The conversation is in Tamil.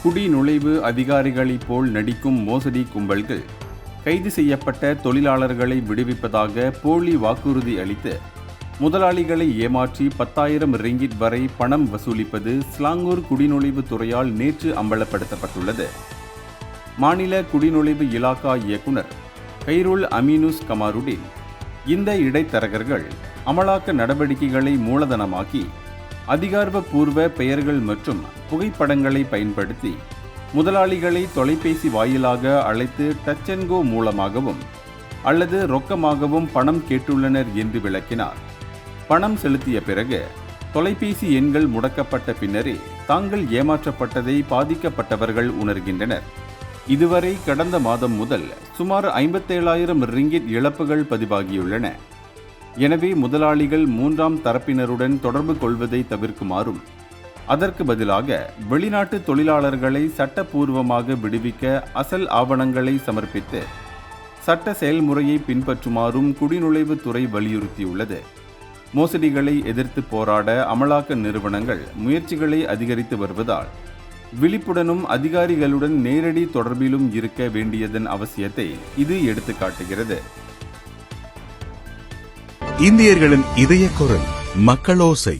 குடிநுழைவு அதிகாரிகளைப் போல் நடிக்கும் மோசடி கும்பல்கள் கைது செய்யப்பட்ட தொழிலாளர்களை விடுவிப்பதாக போலி வாக்குறுதி அளித்து முதலாளிகளை ஏமாற்றி 10,000 ரிங்கிட் வரை பணம் வசூலிப்பது ஸ்லாங்கூர் குடிநுழைவு துறையால் நேற்று அம்பலப்படுத்தப்பட்டுள்ளது. மாநில குடிநுழைவு இலாகா இயக்குனர் கைருல் அமீனுஸ் கமாருடின் இந்த இடைத்தரகர்கள் அமலாக்க நடவடிக்கைகளை மூலதனமாக்கி அதிகாரப்பூர்வ பெயர்கள் மற்றும் புகைப்படங்களை பயன்படுத்தி முதலாளிகளை தொலைபேசி வாயிலாக அழைத்து டச் அண்ட் கோ மூலமாகவும் அல்லது ரொக்கமாகவும் பணம் கேட்டுள்ளனர் என்று விளக்கினார். பணம் செலுத்திய பிறகு தொலைபேசி எண்கள் முடக்கப்பட்ட பின்னரே தாங்கள் ஏமாற்றப்பட்டதை பாதிக்கப்பட்டவர்கள் உணர்கின்றனர். இதுவரை கடந்த மாதம் முதல் சுமார் 57,000 ரிங்கிட் இழப்புகள் பதிவாகியுள்ளன. எனவே முதலாளிகள் 3ஆம் தரப்பினருடன் தொடர்பு கொள்வதை தவிர்க்குமாறும் அதற்கு பதிலாக வெளிநாட்டு தொழிலாளர்களை சட்டப்பூர்வமாக விடுவிக்க அசல் ஆவணங்களை சமர்ப்பித்து சட்ட செயல்முறையை பின்பற்றுமாறும் குடிநுழைவுத்துறை வலியுறுத்தியுள்ளது. மோசடிகளை எதிர்த்து போராட அமலாக்க நிறுவனங்கள் முயற்சிகளை அதிகரித்து வருவதால் விழிப்புடனும் அதிகாரிகளுடன் நேரடி தொடர்பிலும் இருக்க வேண்டியதன் அவசியத்தை இது எடுத்துக்காட்டுகிறது. இந்தியர்களின் இதய குரல் மக்களோசை.